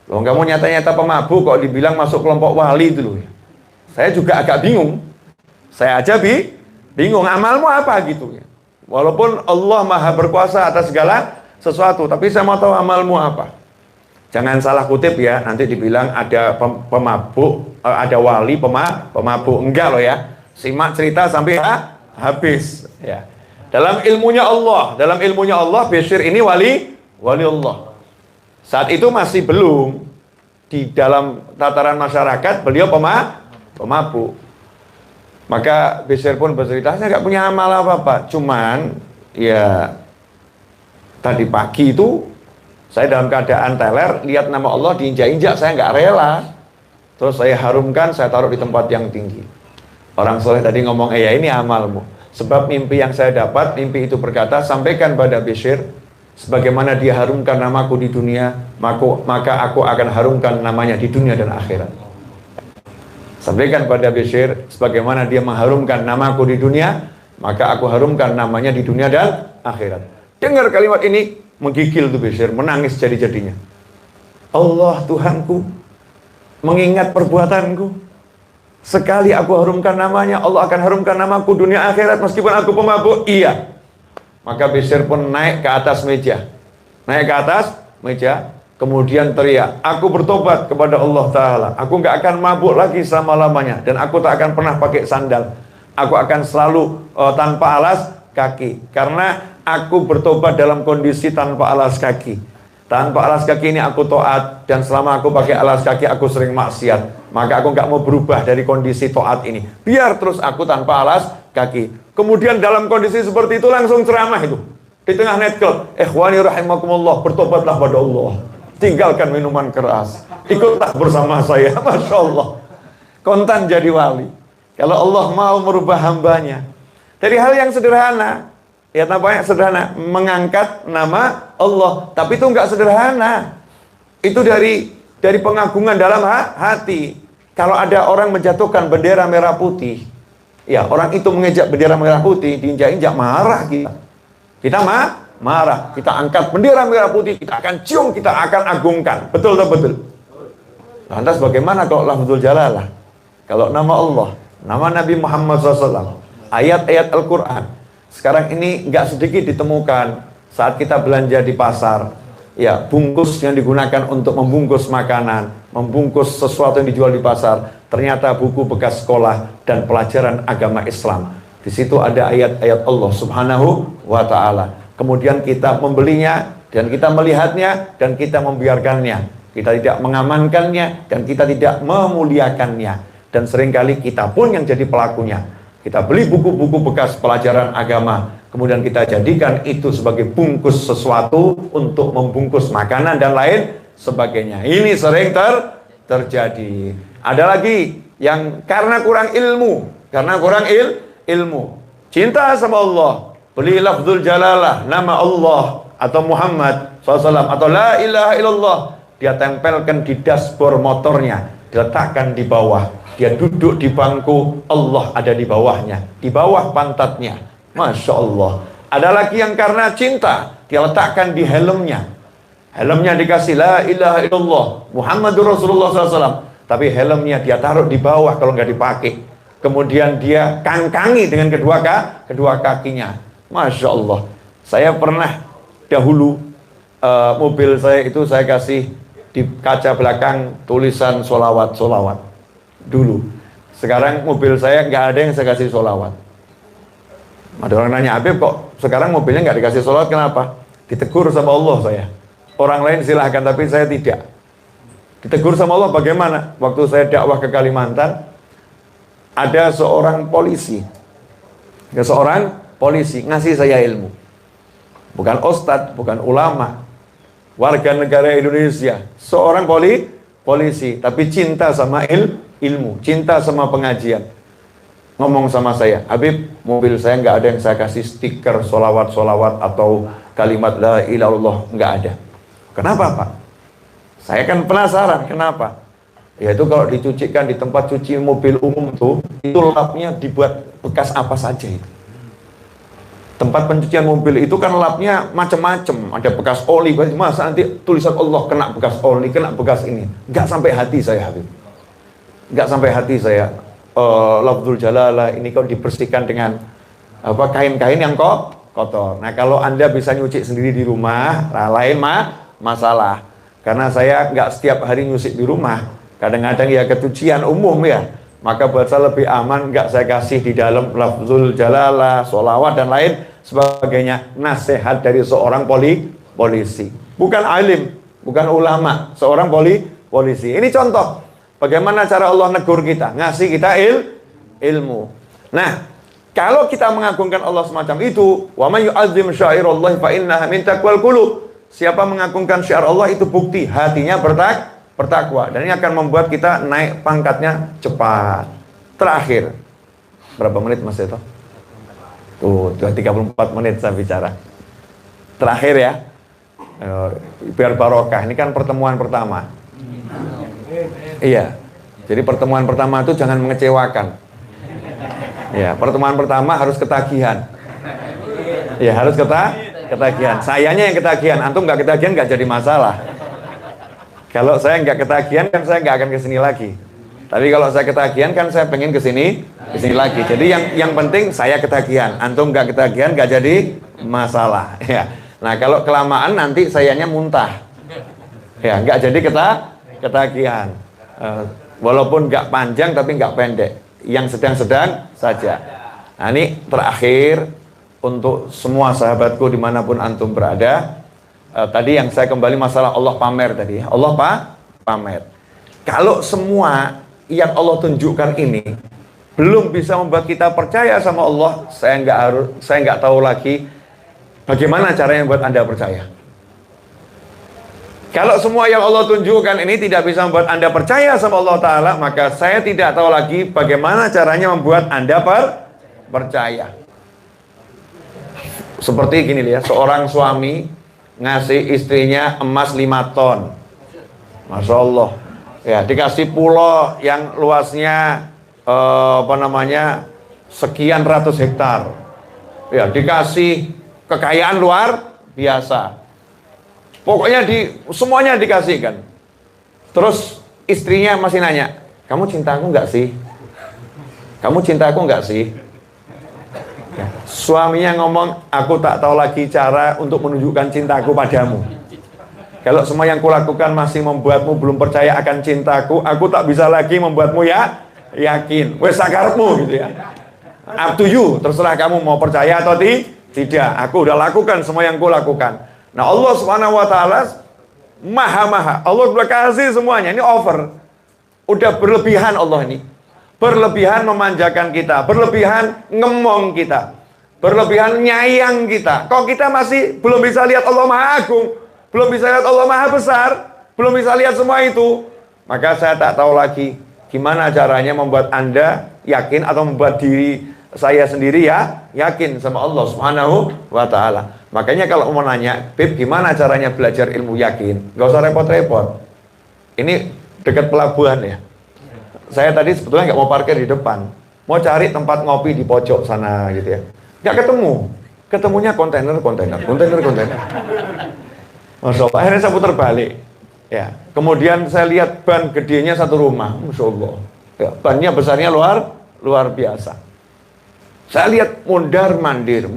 Loh, kamu nyata-nyata pemabuk kok dibilang masuk kelompok wali dulu. Saya juga agak bingung. Saya aja bingung, amalmu apa gitu. Walaupun Allah maha berkuasa atas segala sesuatu, tapi saya mau tahu amalmu apa. Jangan salah kutip ya, nanti dibilang ada pemabuk, ada wali pemabuk. Enggak loh ya. Simak cerita sampai habis ya. Dalam ilmunya Allah, Bishr ini wali Allah. Saat itu masih belum di dalam tataran masyarakat beliau pemabuk. Maka Bishr pun bercerita, saya nggak punya amal apa-apa, cuman ya tadi pagi itu saya dalam keadaan teler, lihat nama Allah diinjak-injak, saya nggak rela. Terus saya harumkan, saya taruh di tempat yang tinggi. Orang soleh tadi ngomong, ya ini amalmu. Sebab mimpi yang saya dapat, mimpi itu berkata, sampaikan pada Bishr, sebagaimana dia harumkan namaku di dunia, maka aku akan harumkan namanya di dunia dan akhirat. Sampaikan pada Bishr, sebagaimana dia mengharumkan namaku di dunia, maka aku harumkan namanya di dunia dan akhirat. Dengar kalimat ini, menggigil tuh Bishr, menangis jadi-jadinya. Allah Tuhanku, mengingat perbuatanku. Sekali aku harumkan namanya, Allah akan harumkan namaku dunia akhirat meskipun aku pemabuk. Iya. Maka Bishr pun naik ke atas meja. Kemudian teriak, aku bertobat kepada Allah Ta'ala. Aku gak akan mabuk lagi selama-lamanya. Dan aku tak akan pernah pakai sandal. Aku akan selalu tanpa alas kaki. Karena aku bertobat dalam kondisi tanpa alas kaki. Tanpa alas kaki ini aku taat. Dan selama aku pakai alas kaki aku sering maksiat. Maka aku nggak mau berubah dari kondisi taat ini. Biar terus aku tanpa alas kaki. Kemudian dalam kondisi seperti itu langsung ceramah itu. Di tengah nightclub. Ikhwani rahimakumullah, bertobatlah pada Allah. Tinggalkan minuman keras. Ikutlah bersama saya. Masya Allah. Kontan jadi wali. Kalau Allah mau merubah hambanya. Dari hal yang sederhana. Ya nampaknya sederhana. Mengangkat nama Allah. Tapi itu nggak sederhana. Itu dari pengagungan dalam hati. Kalau ada orang menjatuhkan bendera merah putih. Ya orang itu mengejak bendera merah putih. Diinjak-injak marah kita. Kita marah. Kita angkat bendera merah putih. Kita akan cium. Kita akan agungkan. Betul atau betul? Lantas bagaimana kalau lafzul jalalah? Kalau nama Allah, nama Nabi Muhammad SAW, ayat-ayat Al-Quran, sekarang ini nggak sedikit ditemukan saat kita belanja di pasar. Ya, bungkus yang digunakan untuk membungkus makanan, membungkus sesuatu yang dijual di pasar, ternyata buku bekas sekolah dan pelajaran agama Islam. Di situ ada ayat-ayat Allah Subhanahu wa Ta'ala. Kemudian kita membelinya dan kita melihatnya dan kita membiarkannya. Kita tidak mengamankannya dan kita tidak memuliakannya. Dan seringkali kita pun yang jadi pelakunya. Kita beli buku-buku bekas pelajaran agama, kemudian kita jadikan itu sebagai bungkus sesuatu untuk membungkus makanan dan lain sebagainya. Ini sering terjadi. Ada lagi yang karena kurang ilmu, ilmu. Cinta sama Allah, beli lafzul jalalah, nama Allah atau Muhammad SAW atau la ilaha illallah, dia tempelkan di dashboard motornya, diletakkan di bawah. Dia duduk di bangku, Allah ada di bawahnya, di bawah pantatnya. Masya Allah. Ada lagi yang karena cinta, dia letakkan di helmnya. Helmnya dikasih la ilaha illallah, Muhammadur Rasulullah SAW. Tapi helmnya dia taruh di bawah kalau nggak dipakai. Kemudian dia kangkangi dengan kedua kakinya. Masya Allah. Saya pernah dahulu mobil saya itu saya kasih di kaca belakang tulisan solawat dulu. Sekarang mobil saya nggak ada yang saya kasih solawat. Ada orang nanya, Habib kok sekarang mobilnya nggak dikasih solawat, kenapa? Ditegur sama Allah saya. Orang lain silahkan, tapi saya tidak. Ditegur sama Allah bagaimana? Waktu saya dakwah ke Kalimantan, ada seorang polisi. Ngasih saya ilmu. Bukan ustadz, bukan ulama. Warga negara Indonesia. Seorang polisi, tapi cinta sama ilmu, cinta sama pengajian. Ngomong sama saya, Habib, mobil saya nggak ada yang saya kasih stiker solawat atau kalimat la ilaha illallah, nggak ada. Kenapa Pak? Saya kan penasaran, kenapa? Yaitu kalau dicucikan di tempat cuci mobil umum tuh, itu lapnya dibuat bekas apa saja itu. Tempat pencucian mobil itu kan lapnya macam-macam, ada bekas oli, masa nanti tulisan Allah kena bekas oli, kena bekas ini. Nggak sampai hati saya, Habib. Nggak sampai hati saya. Lafzul jalalah ini kok dibersihkan dengan kain-kain yang kotor. Nah kalau Anda bisa nyuci sendiri di rumah, lain masalah. Karena saya nggak setiap hari nyuci di rumah. Kadang-kadang ya kecucian umum ya. Maka buat saya lebih aman nggak saya kasih di dalam lafzul jalalah, sholawat dan lain sebagainya. Nasihat dari seorang polisi. Bukan alim, bukan ulama, seorang polisi. Ini contoh bagaimana cara Allah negur kita, ngasih kita ilmu. Nah, kalau kita mengagungkan Allah semacam itu, wa may yu'azzim syairallahi fa innaha min taqwal qulub. Siapa mengagungkan syiar Allah itu bukti hatinya bertakwa, dan ini akan membuat kita naik pangkatnya cepat. Terakhir, berapa menit Mas Seto? Tuh, 34 menit saya bicara. Terakhir ya, biar barokah. Ini kan pertemuan pertama. Iya, jadi pertemuan pertama itu jangan mengecewakan. Ya, pertemuan pertama harus ketagihan. Ya, harus ketagihan. Sayanya yang ketagihan, antum nggak ketagihan nggak jadi masalah. Kalau saya nggak ketagihan kan saya nggak akan kesini lagi. Tapi kalau saya ketagihan kan saya pengen kesini lagi. Jadi yang penting saya ketagihan, antum nggak ketagihan nggak jadi masalah. Ya. Nah kalau kelamaan nanti sayanya muntah. Ya nggak jadi ketagihan. Walaupun nggak panjang tapi nggak pendek. Yang sedang-sedang saja. Nah ini terakhir untuk semua sahabatku dimanapun antum berada. Tadi yang saya kembali masalah Allah pamer tadi. Allah pamer. Kalau semua yang Allah tunjukkan ini belum bisa membuat kita percaya sama Allah, saya nggak tahu lagi bagaimana caranya buat Anda percaya. Kalau semua yang Allah tunjukkan ini tidak bisa membuat Anda percaya sama Allah Ta'ala, maka saya tidak tahu lagi bagaimana caranya membuat Anda percaya. Seperti gini ya, seorang suami ngasih istrinya emas 5 ton. Masya Allah. Ya, dikasih pulau yang luasnya sekian ratus hektar. Ya, dikasih kekayaan luar biasa. Pokoknya semuanya dikasihkan. Terus istrinya masih nanya, kamu cinta aku nggak sih? Kamu cinta aku nggak sih? Ya. Suaminya ngomong, aku tak tahu lagi cara untuk menunjukkan cintaku padamu. Kalau semua yang kulakukan masih membuatmu belum percaya akan cintaku, aku tak bisa lagi membuatmu yakin. Wes sakarepmu gitu ya. Up to you, terserah kamu mau percaya atau tidak. Aku udah lakukan semua yang kulakukan. Nah Allah Subhanahu wa Ta'ala maha. Allah sudah kasih semuanya. Ini over. Udah berlebihan Allah ini. Berlebihan memanjakan kita, berlebihan ngemong kita, berlebihan nyayang kita. Kok kita masih belum bisa lihat Allah Maha Agung, belum bisa lihat Allah Maha Besar, belum bisa lihat semua itu. Maka saya tak tahu lagi gimana caranya membuat Anda yakin atau membuat diri saya sendiri yakin sama Allah Subhanahu wa Ta'ala. Makanya kalau mau nanya, Bib, gimana caranya belajar ilmu yakin? Gak usah repot-repot. Ini dekat pelabuhan ya. Saya tadi sebetulnya nggak mau parkir di depan, mau cari tempat ngopi di pojok sana gitu ya. Nggak ketemu. Ketemunya kontainer. Masya Allah. Akhirnya saya putar balik. Ya. Kemudian saya lihat ban gedenya satu rumah. Masya Allah. Ya, bannya besarnya luar biasa. Saya lihat mondar mandir.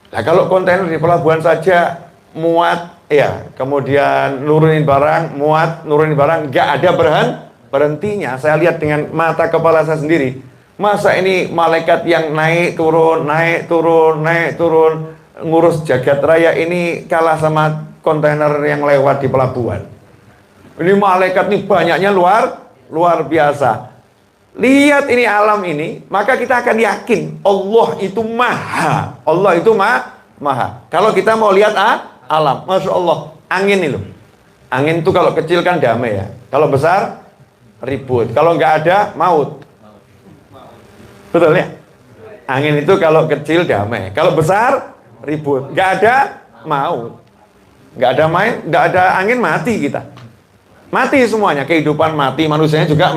Nah kalau kontainer di pelabuhan saja muat, ya, kemudian nurunin barang, nggak ada berhentinya. Saya lihat dengan mata kepala saya sendiri. Masa ini malaikat yang naik turun, ngurus jagat raya ini kalah sama kontainer yang lewat di pelabuhan. Ini malaikat nih banyaknya luar biasa. Lihat ini alam ini, maka kita akan yakin Allah itu maha. Kalau kita mau lihat alam, Masya Allah, angin itu. Angin itu kalau kecil kan damai ya. Kalau besar, ribut. Kalau nggak ada, maut. Betul ya? Angin itu kalau kecil damai. Kalau besar, ribut. Nggak ada, maut. Nggak ada angin, mati kita. Mati semuanya, kehidupan mati, manusianya juga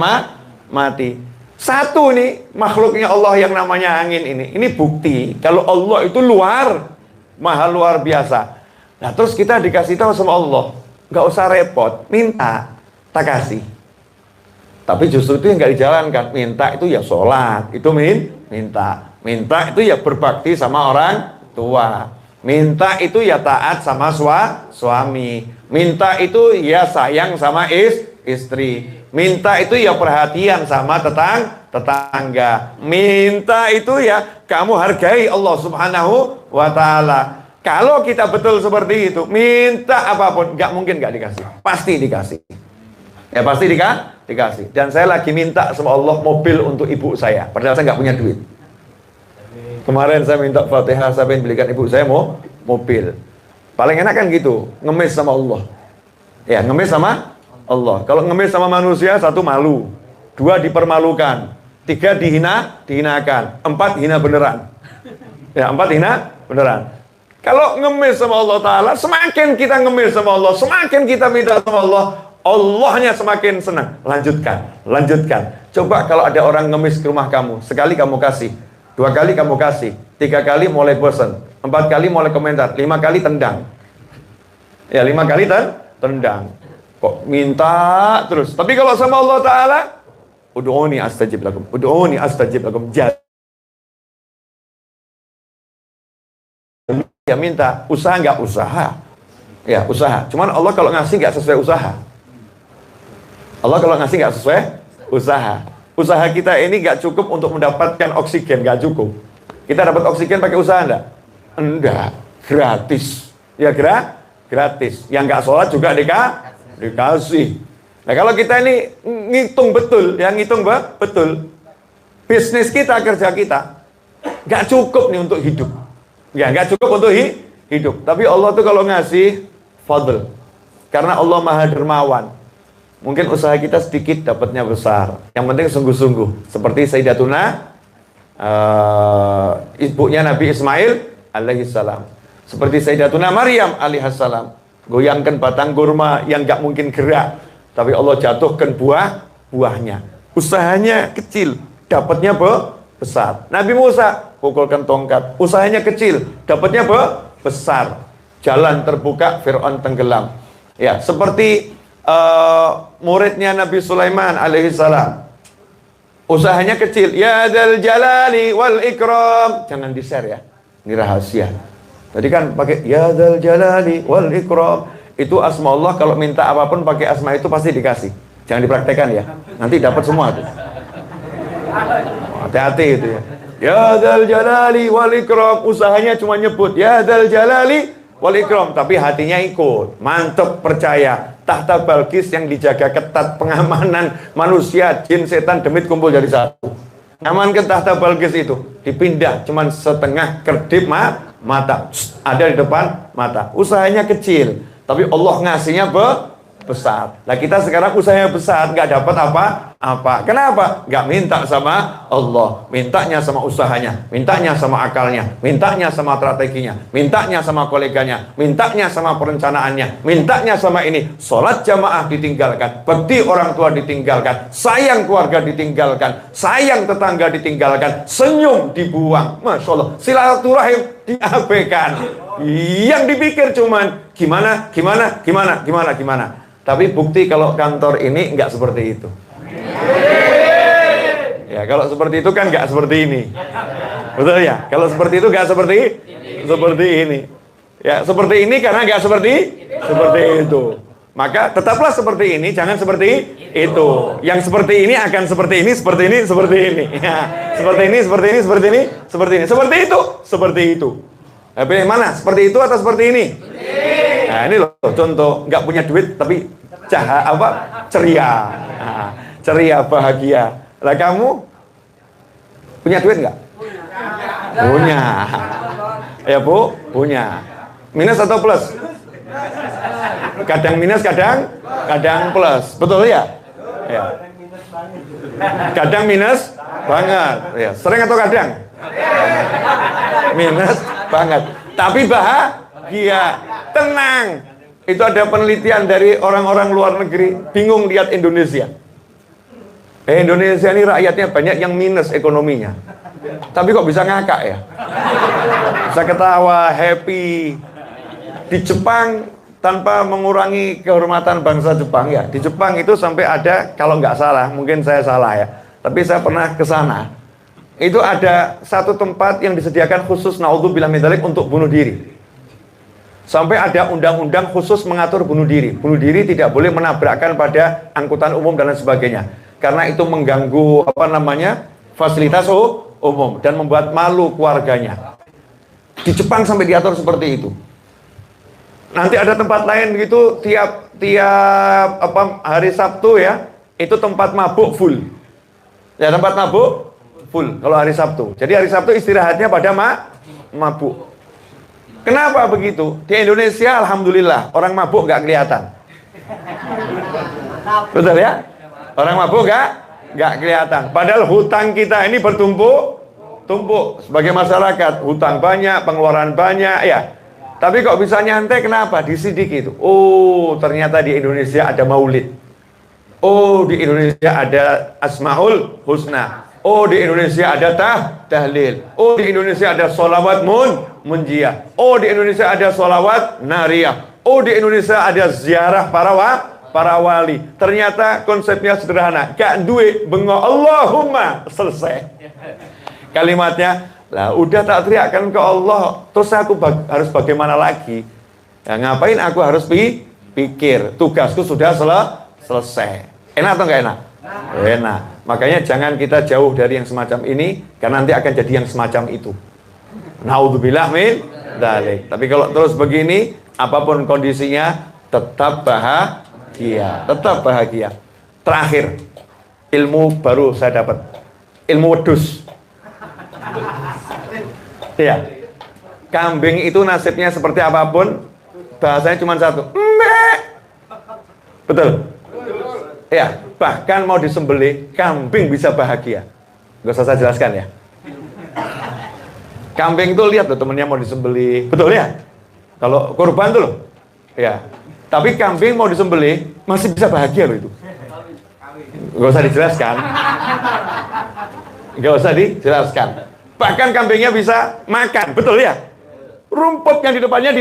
mati. Satu nih makhluknya Allah yang namanya angin ini bukti kalau Allah itu maha luar biasa. Nah terus kita dikasih tahu sama Allah, nggak usah repot, minta, tak kasih. Tapi justru itu yang nggak dijalankan. Minta itu ya sholat, itu minta itu ya berbakti sama orang tua, minta itu ya taat sama suami, minta itu ya sayang sama istri, minta itu ya perhatian sama tetangga, minta itu ya kamu hargai Allah Subhanahu wa Ta'ala. Kalau kita betul seperti itu, minta apapun, nggak mungkin nggak dikasih, pasti dikasih. Ya pasti dikasih. Dan saya lagi minta sama Allah mobil untuk ibu saya, padahal saya nggak punya duit. Kemarin saya minta Fatihah, saya pengen belikan ibu saya mobil. Paling enak kan gitu, ngemis sama Allah. Ya, ngemis sama Allah. Kalau ngemis sama manusia, 1 malu, 2 dipermalukan, 3 dihinakan, 4 hina beneran. Ya, 4 hina beneran. Kalau ngemis sama Allah Ta'ala, semakin kita ngemis sama Allah, semakin kita minta sama Allah, Allahnya semakin senang. Lanjutkan. Coba kalau ada orang ngemis ke rumah kamu, sekali kamu kasih, 2 kali kamu kasih, 3 kali mulai bosan, 4 kali mulai komentar, 5 kali tendang. Ya 5 kali tendang. Kok minta terus. Tapi kalau sama Allah Ta'ala, ud'uni astajib lakum. Ya minta, usaha nggak usaha. Ya usaha. Cuman Allah kalau ngasih nggak sesuai usaha. Allah kalau ngasih nggak sesuai usaha. Usaha kita ini nggak cukup untuk mendapatkan oksigen, nggak cukup. Kita dapat oksigen pakai usaha enggak? Enggak, gratis. Ya gratis. Yang nggak sholat juga dikasih. Nah kalau kita ini ngitung betul, betul. Bisnis kita, kerja kita, nggak cukup nih untuk hidup. Ya, nggak cukup untuk hidup. Tapi Allah tuh kalau ngasih fadl. Karena Allah Maha Dermawan. Mungkin usaha kita sedikit, dapatnya besar. Yang penting sungguh-sungguh. Seperti Sayyidatuna ibunya Nabi Ismail alaihissalam. Seperti Sayyidatuna Maryam alaihissalam. Goyangkan batang kurma yang nggak mungkin gerak. Tapi Allah jatuhkan buahnya. Usahanya kecil, dapatnya besar. Nabi Musa pukulkan tongkat. Usahanya kecil, dapatnya besar. Jalan terbuka, Fir'aun tenggelam. Ya, seperti muridnya Nabi Sulaiman alaihissalam. Usahanya kecil. Ya dzal jalali wal ikram. Jangan di-share ya. Ini rahasia. Tadi kan pakai ya dzal jalali wal ikram. Itu asma Allah, kalau minta apapun pakai asma itu pasti dikasih. Jangan dipraktekkan ya. Nanti dapat semua tuh. Hati-hati itu ya. Ya dzal jalali wal ikram. Usahanya cuma nyebut ya dzal jalali wal ikram, tapi hatinya ikut. Mantep, percaya. Tahta Balkis yang dijaga ketat, pengamanan manusia, jin, setan, demit kumpul jadi satu. Amankan tahta Balkis itu. Dipindah cuman setengah kedip mata. Ada di depan mata. Usahanya kecil, tapi Allah ngasihnya besar. Nah kita sekarang usahanya besar, nggak dapat apa-apa. Kenapa? Nggak minta sama Allah, mintanya sama usahanya, mintanya sama akalnya, mintanya sama strateginya, mintanya sama koleganya, mintanya sama perencanaannya, mintanya sama ini. Sholat jamaah ditinggalkan, bakti orang tua ditinggalkan, sayang keluarga ditinggalkan, sayang tetangga ditinggalkan, senyum dibuang. Masya Allah, silaturahim diabaikan. Yang dipikir cuman gimana. Tapi bukti kalau kantor ini nggak seperti itu. Ya, kalau seperti itu kan nggak seperti ini. Betul ya? Kalau seperti itu nggak seperti ini. Ya, seperti ini karena nggak seperti itu. Maka tetaplah seperti ini, jangan seperti itu. Yang seperti ini akan seperti ini. Ya, seperti itu. Tapi mana? Seperti itu atau seperti ini? Nah ini loh contoh, nggak punya duit tapi ceria, ceria, bahagia. Lah kamu punya duit nggak? Punya. Ya Bu, punya. Minus atau plus? Kadang minus, kadang plus. Betul ya? Ya. Kadang minus banget. Ya. Sering atau kadang? Minus banget. Tapi bahagia, tenang. Itu ada penelitian dari orang-orang luar negeri, bingung lihat Indonesia. Indonesia ini rakyatnya banyak yang minus ekonominya. Tapi kok bisa ngakak ya? Bisa ketawa, happy. Di Jepang tanpa mengurangi kehormatan bangsa Jepang ya. Di Jepang itu sampai ada, kalau nggak salah, mungkin saya salah ya. Tapi saya pernah ke sana. Itu ada satu tempat yang disediakan khusus naudzubillah min dzalik untuk bunuh diri. Sampai ada undang-undang khusus mengatur bunuh diri. Bunuh diri tidak boleh menabrakkan pada angkutan umum dan lain sebagainya. Karena itu mengganggu fasilitas umum dan membuat malu keluarganya. Di Jepang sampai diatur seperti itu. Nanti ada tempat lain gitu tiap hari Sabtu ya, itu tempat mabuk full. Ya tempat mabuk full kalau hari Sabtu. Jadi hari Sabtu istirahatnya pada mabuk. Kenapa begitu? Di Indonesia alhamdulillah orang mabuk nggak kelihatan. Betul ya? Orang mabuk nggak kelihatan. Padahal hutang kita ini bertumpuk sebagai masyarakat. Hutang banyak, pengeluaran banyak ya. Tapi kok bisa nyantai kenapa? Disidik itu. Oh, ternyata di Indonesia ada maulid. Oh, di Indonesia ada Asmaul Husna. Oh, di Indonesia ada tahlil. Oh, di Indonesia ada sholawat munjiah. Oh, di Indonesia ada sholawat nariyah. Oh, di Indonesia ada ziarah para wali. Ternyata konsepnya sederhana. Gak duit bengok Allahumma, selesai. Kalimatnya, lah udah tak teriakkan ke Allah, terus aku harus bagaimana lagi? Ya, ngapain aku harus pikir? Tugasku sudah selesai. Enak atau enggak enak? Enak. Makanya jangan kita jauh dari yang semacam ini, karena nanti akan jadi yang semacam itu. Naudzubillah min dzalik. Tapi kalau terus begini, apapun kondisinya, tetap bahagia. Tetap bahagia. Terakhir, ilmu baru saya dapat. Ilmu wedus. Iya. Kambing itu nasibnya seperti apapun, bahasanya cuma satu. Mbak. Betul? Ya, bahkan mau disembelih, kambing bisa bahagia. Gak usah saya jelaskan ya. Kambing itu lihat tuh temennya mau disembelih, betul ya? Kalau kurban tuh loh, ya. Tapi kambing mau disembelih masih bisa bahagia loh itu. Gak usah dijelaskan. Gak usah dijelaskan. Bahkan kambingnya bisa makan, betul ya? Rumput yang di depannya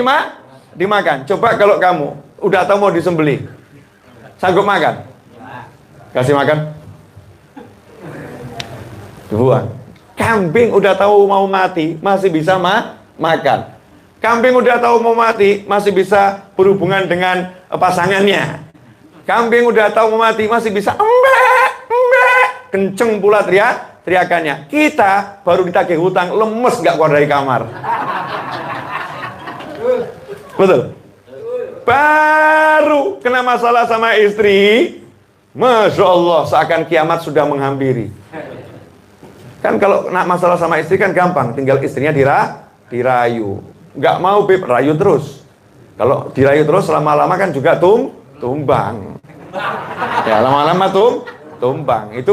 dimakan. Coba kalau kamu udah tahu mau disembelih, sanggup makan? Kasih makan, dibuang. Kambing udah tahu mau mati, masih bisa makan. Kambing udah tahu mau mati, masih bisa berhubungan dengan pasangannya. Kambing udah tahu mau mati, masih bisa mbak, kenceng pula teriakannya. Kita baru ditagih hutang, lemes nggak keluar dari kamar. Betul. Baru kena masalah sama istri, Masya Allah, seakan kiamat sudah menghampiri. Kan kalau nak masalah sama istri kan gampang, tinggal istrinya dirayu. Nggak mau beb, rayu terus. Kalau dirayu terus lama-lama kan juga tumbang. Ya lama-lama tumbang. Itu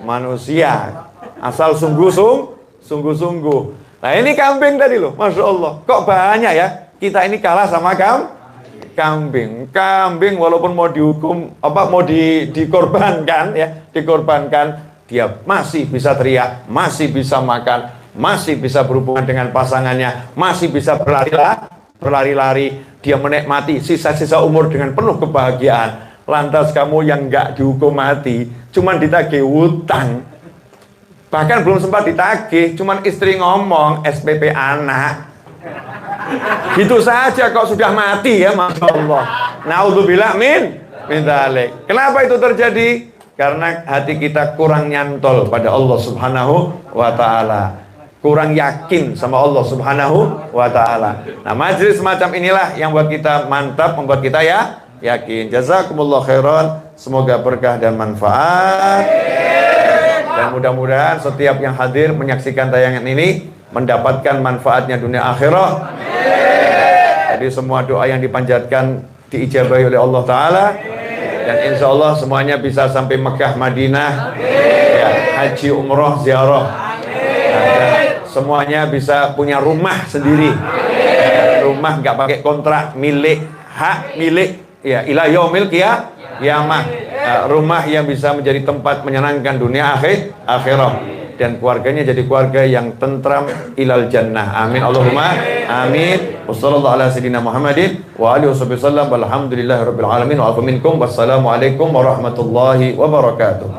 manusia. Asal sungguh-sungguh. Nah ini kambing tadi loh, Masya Allah. Kok banyak ya? Kita ini kalah sama kambing walaupun mau dihukum mau dikorbankan ya, dia masih bisa teriak, masih bisa makan, masih bisa berhubungan dengan pasangannya, masih bisa berlari-lari, dia menikmati sisa-sisa umur dengan penuh kebahagiaan. Lantas kamu yang nggak dihukum mati, cuman ditagih hutang, bahkan belum sempat ditagih, cuman istri ngomong SPP anak. Gitu saja kok sudah mati ya, Masya Allah. Naudzubillah min dzalik. Kenapa itu terjadi? Karena hati kita kurang nyantol pada Allah Subhanahu wa ta'ala, kurang yakin sama Allah Subhanahu wa ta'ala. Nah majelis semacam inilah yang buat kita mantap, membuat kita ya yakin. Jazakumullah khairan, semoga berkah dan manfaat. Dan mudah-mudahan setiap yang hadir menyaksikan tayangan ini mendapatkan manfaatnya dunia akhirah. Jadi semua doa yang dipanjatkan diijabahi oleh Allah Ta'ala. Dan insya Allah semuanya bisa sampai Mekah, Madinah, ya, haji, umroh, ziarah. Dan semuanya bisa punya rumah sendiri. Rumah nggak pakai kontrak, milik, hak milik. Ya, ila yaumil qiyamah. Rumah yang bisa menjadi tempat menyenangkan dunia akhirah. Dan keluarganya jadi keluarga yang tentram ilal jannah. Amin Allahumma amin. Wassallallahu ala sayyidina Muhammadin wa alihi wasallam. Walhamdulillahirabbil alamin. Wa afa minkum. Wassalamualaikum warahmatullahi wabarakatuh.